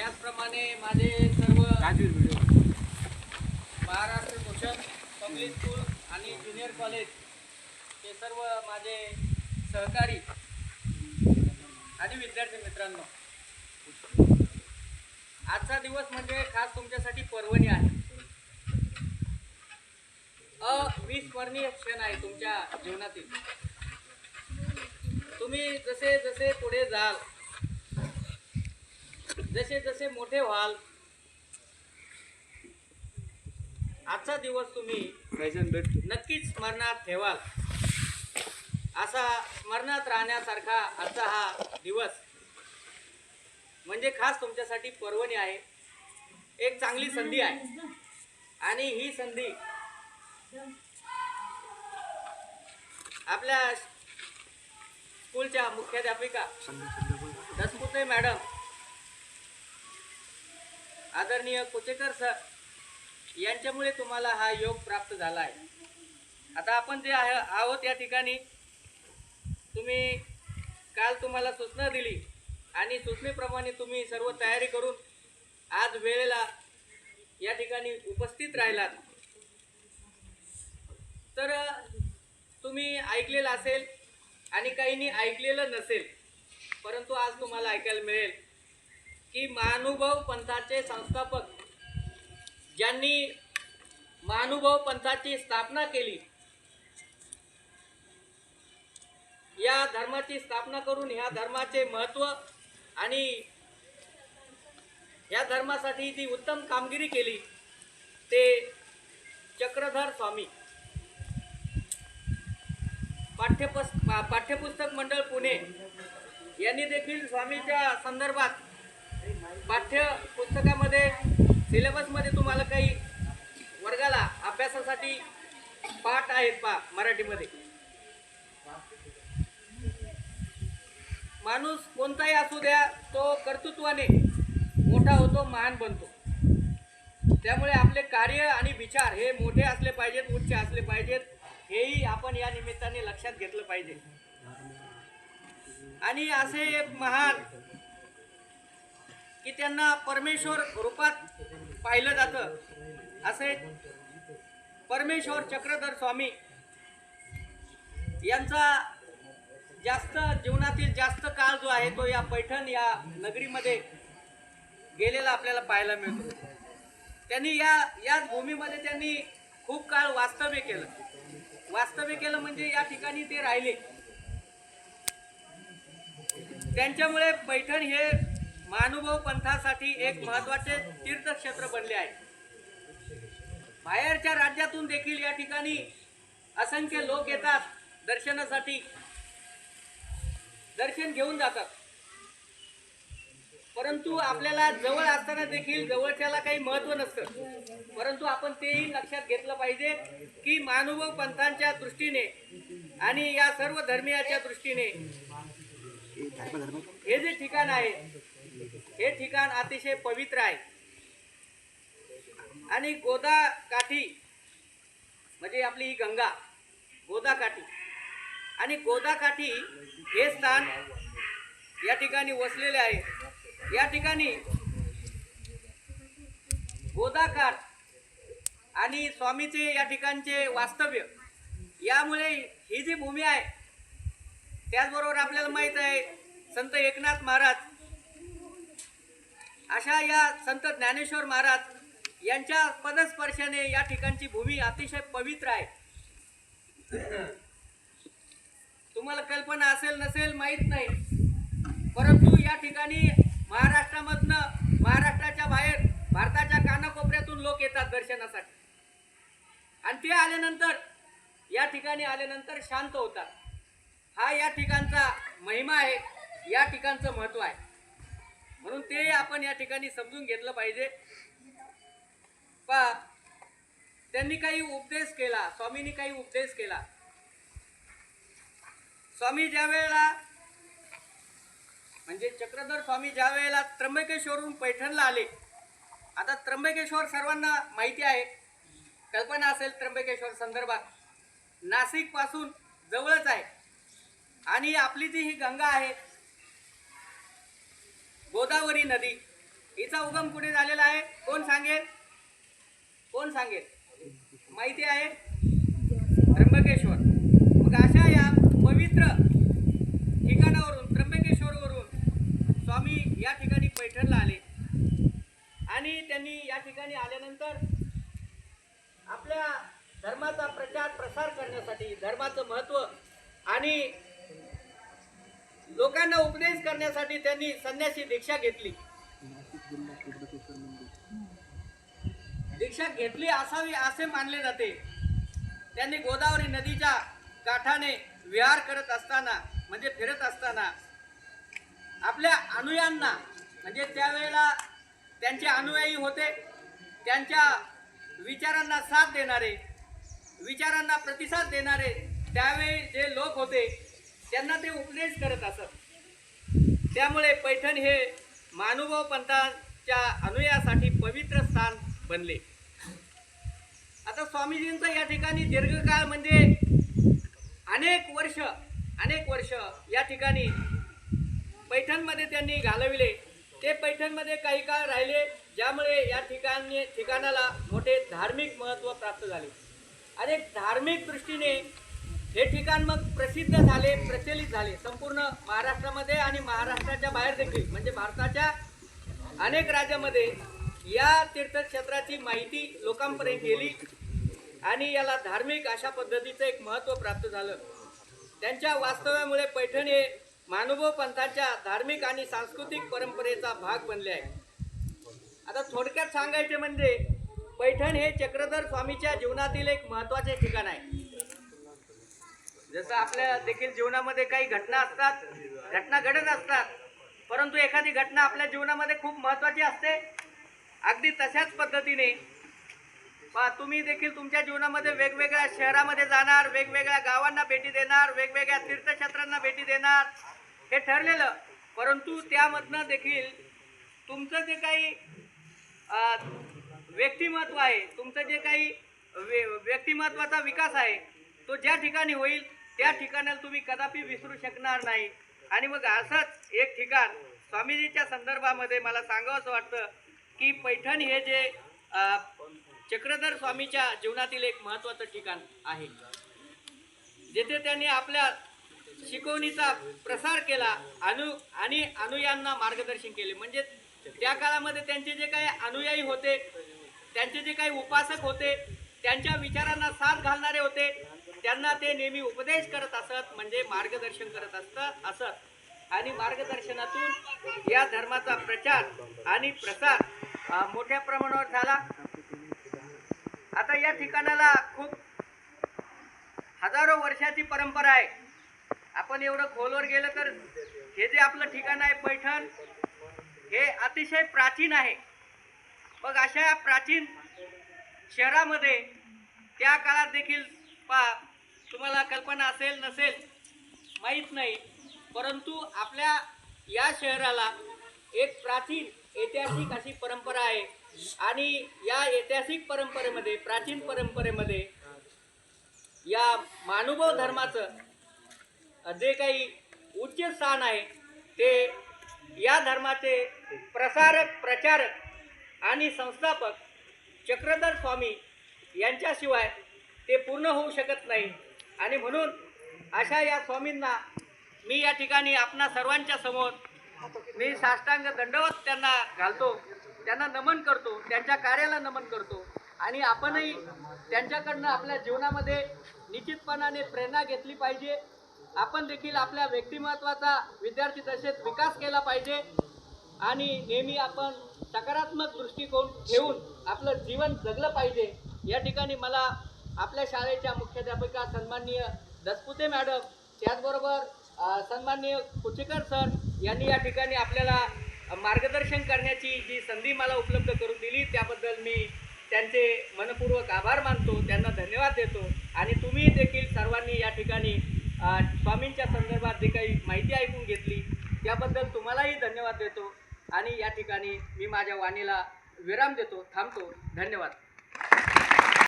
त्याचप्रमाणे माझे सर्व महाराष्ट्र भूषण पब्लिक स्कूल आणि ज्युनियर कॉलेज हे सर्व माझे सहकारी आणि विद्यार्थी मित्रांनो, आजचा दिवस म्हणजे खास तुमच्यासाठी पर्वणी आहे. अविस्मरणीय क्षण आहे तुमच्या जीवनातील. तुम्ही जसे जसे पुढे जाल, जसे जसे मोठे व्हाल, आजचा दिवस तुम्ही नक्कीच स्मरणात ठेवाल. असा स्मरणात राहण्यासारखा आजचा हा दिवस म्हणजे खास तुमच्यासाठी पर्वणी आहे. एक चांगली संधी आहे आणि ही संधी आपल्या स्कूलच्या मुख्याध्यापिका दसपुते मॅडम, आदरणीय कुचेकर सर यांच्यामुळे तुम्हाला हा योग प्राप्त झाला आहे. आता आपण जे आहोत या ठिकाणी, तुम्ही काल तुम्हाला सूचना दिली आणि सूचनेप्रमाणे तुम्ही सर्व तयारी करून आज वेळेला या ठिकाणी उपस्थित राहिलात. तर तुम्ही ऐकलेलं असेल आणि काहींनी ऐकलेलं नसेल, परंतु आज तुम्हाला ऐकायला मिळेल की महानुभाव पंथाचे संस्थापक ज्यांनी महानुभाव पंथाची स्थापना केली, या धर्माची स्थापना करून ह्या धर्माचे महत्त्व आणि या धर्मासाठी जी उत्तम कामगिरी केली ते चक्रधर स्वामी. पाठ्यपुस्तक मंडळ पुणे यांनी देखील स्वामीच्या संदर्भात पाठ्यपुस्तकामध्ये सिलेबसमध्ये तुम्हाला काही वर्गाला अभ्यासासाठी पाठ आहेत मराठीमध्ये. माणूस कोणताही असू द्या, तो कर्तृत्वाने मोठा होतो, महान बनतो. त्यामुळे आपले कार्य आणि विचार हे मोठे असले पाहिजेत, उच्च असले पाहिजेत, हेही आपण या निमित्ताने लक्षात घेतलं पाहिजे. आणि असे महान की त्यांना परमेश्वर रूपात पाहिलं जातं, असे परमेश्वर चक्रधर स्वामी यांचा जास्त जीवनातील जास्त काळ जो आहे तो या पैठण या नगरीमध्ये गेलेला आपल्याला पाहायला मिळतो. त्यांनी याच भूमीमध्ये त्यांनी खूप काळ वास्तव्य केलं म्हणजे या ठिकाणी ते राहिले. त्यांच्यामुळे पैठण हे महानुभाव पंथासाठी एक महत्त्वाचे तीर्थक्षेत्र बनले आहे. बाहेरच्या राज्यातून देखील या ठिकाणी असंख्य लोक येतात दर्शनासाठी, दर्शन घेऊन जातात. परंतु आपल्याला जवळ असताना देखील जवळच्याला काही महत्त्व नसतं. परंतु आपण तेही लक्षात घेतलं पाहिजे की महानुभाव पंथांच्या दृष्टीने आणि या सर्व धर्मियाच्या दृष्टीने हे जे ठिकाण आहे हे ठिकाण अतिशय पवित्र आहे. आणि गोदा काठी म्हणजे आपली ही गंगा, गोदा काठी आणि गोदा काठी हे स्थान या ठिकाणी वसलेले आहे. या ठिकाणी गोदाकाठ आणि स्वामीचे या ठिकाणचे वास्तव्य, यामुळे ही जी भूमी आहे, त्याचबरोबर आपल्याला माहित आहे संत एकनाथ महाराज, अशा या संत ज्ञानेश्वर महाराज यांच्या पदस्पर्शाने या ठिकाणची भूमी अतिशय पवित्र आहे. तुम्हाला कल्पना असेल नसेल माहीत नाही, परंतु या ठिकाणी महाराष्ट्रामधनं, महाराष्ट्राच्या बाहेर भारताच्या कानाकोपऱ्यातून लोक येतात दर्शनासाठी आणि ते आल्यानंतर या ठिकाणी आल्यानंतर शांत होतात. हा या ठिकाणचा महिमा आहे, या ठिकाणचं महत्त्व आहे. म्हणून ते आपण या ठिकाणी समजून घेतलं पाहिजे. त्यांनी काही उपदेश केला, स्वामींनी काही उपदेश केला. स्वामी ज्या वेळेला म्हणजे चक्रधर स्वामी ज्या वेळेला त्र्यंबकेश्वरहून पैठणला आले. आता त्र्यंबकेश्वर सर्वांना माहिती आहे, कल्पना असेल त्र्यंबकेश्वर संदर्भात. नाशिक पासून जवळच आहे आणि आपली जी ही गंगा आहे, गोदावरी नदी, हिचा उगम कुठे झालेला आहे? कोण सांगेल? कोण सांगेल? माहिती आहे? त्र्यंबकेश्वर. मग अशा या पवित्र ठिकाणावरून, त्र्यंबकेश्वरवरून स्वामी या ठिकाणी पैठणला आले आणि त्यांनी या ठिकाणी आल्यानंतर आपल्या धर्माचा प्रचार प्रसार करण्यासाठी, धर्माचं महत्त्व आणि लोकांना उपदेश करण्यासाठी त्यांनी संन्यासी दीक्षा घेतली. दीक्षा घेतली असावी असे मानले जाते. त्यांनी गोदावरी नदीच्या काठाने विहार करत असताना, म्हणजे फिरत असताना आपल्या अनुयायांना, म्हणजे त्यावेळेला त्यांचे अनुयायी होते, त्यांच्या विचारांना साथ देणारे, विचारांना प्रतिसाद देणारे त्यावेळी जे लोक होते त्यांना ते उपदेश करत असत. त्यामुळे पैठण हे महानुभाव पंथाच्या अनुयायासाठी पवित्र स्थान बनले. आता स्वामीजींचं या ठिकाणी दीर्घकाळ, म्हणजे अनेक वर्ष या ठिकाणी पैठणमध्ये त्यांनी घालविले. ते पैठणमध्ये काही काळ राहिले, ज्यामुळे या ठिकाणाला मोठे धार्मिक महत्त्व प्राप्त झाले. आणि धार्मिक दृष्टीने हे ठिकाण मग प्रसिद्ध झाले, प्रचलित झाले संपूर्ण महाराष्ट्रामध्ये आणि महाराष्ट्राच्या बाहेर देखील, म्हणजे भारताच्या अनेक राज्यामध्ये या तीर्थक्षेत्राची माहिती लोकांपर्यंत गेली आणि याला धार्मिक अशा पद्धतीचं एक महत्त्व प्राप्त झालं. त्यांच्या वास्तव्यामुळे पैठण हे महानुभाव पंथाच्या धार्मिक आणि सांस्कृतिक परंपरेचा भाग बनले आहे. आता थोडक्यात सांगायचे म्हणजे पैठण हे चक्रधर स्वामीच्या जीवनातील एक महत्त्वाचे ठिकाण आहे. जसं आपल्या देखील जीवनामध्ये काही घटना असतात, घटना घडत असतात, परंतु एखादी घटना आपल्या जीवनामध्ये खूप महत्त्वाची असते. अगदी तशाच पद्धतीने तुम्ही देखील तुमच्या जीवनामध्ये वेगवेगळ्या शहरामध्ये जाणार, वेगवेगळ्या गावांना भेटी देणार, वेगवेगळ्या तीर्थक्षेत्रांना भेटी देणार, हे ठरलेलं. परंतु त्यामधनं देखील तुमचं जे काही व्यक्तिमत्व आहे, तुमचं जे काही व्यक्तिमत्वाचा विकास आहे, तो ज्या ठिकाणी होईल त्या ठिकाणाला तुम्ही कदापि विसरू शकणार नाही. आणि मग असंच एक ठिकाण स्वामीजीच्या संदर्भामध्ये मला सांगावंसं वाटतं की पैठण हे जे चक्रधर स्वामीच्या जीवनातील एक महत्त्वाचं ठिकाण आहे, जेथे त्यांनी आपल्या शिकवणीचा प्रसार केला आणि अनुयायांना मार्गदर्शन केले. म्हणजे त्या काळामध्ये त्यांचे जे काही अनुयायी होते, त्यांचे जे काही उपासक होते, त्यांच्या विचारांना साथ घालणारे होते, त्यांना ते नेहमी उपदेश करत असत, म्हणजे मार्गदर्शन करत असत. आणि मार्गदर्शनातून या धर्माचा प्रचार आणि प्रसार मोठ्या प्रमाणावर झाला. आता या ठिकाणाला खूप हजारो वर्षाची परंपरा आहे. आपण एवढं खोलवर गेलं तर हे जे आपलं ठिकाण आहे पैठण, हे अतिशय प्राचीन आहे. मग अशा प्राचीन शहरामध्ये त्या काळात देखील तुम्हाला कल्पना असेल नसेल माहीत नाही, परंतु आपल्या या शहराला एक प्राचीन ऐतिहासिक अशी परंपरा आहे. आणि या ऐतिहासिक परंपरेमध्ये, प्राचीन परंपरेमध्ये या महानुभाव धर्माचं जे काही उच्च स्थान आहे, ते या धर्माचे प्रसारक, प्रचारक आणि संस्थापक चक्रधर स्वामी यांच्याशिवाय ते पूर्ण होऊ शकत नाही. आणि म्हणून अशा या स्वामींना मी या ठिकाणी आपणा सर्वांच्या समोर मी साष्टांग दंडवत त्यांना घालतो, त्यांना नमन करतो, त्यांच्या कार्याला नमन करतो. आणि आपणही त्यांच्याकडनं आपल्या जीवनामध्ये निश्चितपणाने प्रेरणा घेतली पाहिजे. आपण देखील आपल्या व्यक्तिमत्वाचा विद्यार्थी दशेत विकास केला पाहिजे आणि नेहमी आपण सकारात्मक दृष्टिकोन ठेवून आपलं जीवन जगलं पाहिजे. या ठिकाणी मला आपल्या शाळेच्या मुख्याध्यापिका सन्माननीय दसपुते मॅडम, त्याचबरोबर सन्माननीय कुचेकर सर यांनी या ठिकाणी आपल्याला मार्गदर्शन करण्याची जी संधी मला उपलब्ध करून दिली, त्याबद्दल मी त्यांचे मनपूर्वक आभार मानतो, त्यांना धन्यवाद देतो. आणि तुम्ही देखील सर्वांनी या ठिकाणी स्वामींच्या संदर्भात जी काही माहिती ऐकून घेतली त्याबद्दल तुम्हालाही धन्यवाद देतो. आणि या ठिकाणी मी माझ्या वाणीला विराम देतो, थांबतो. धन्यवाद.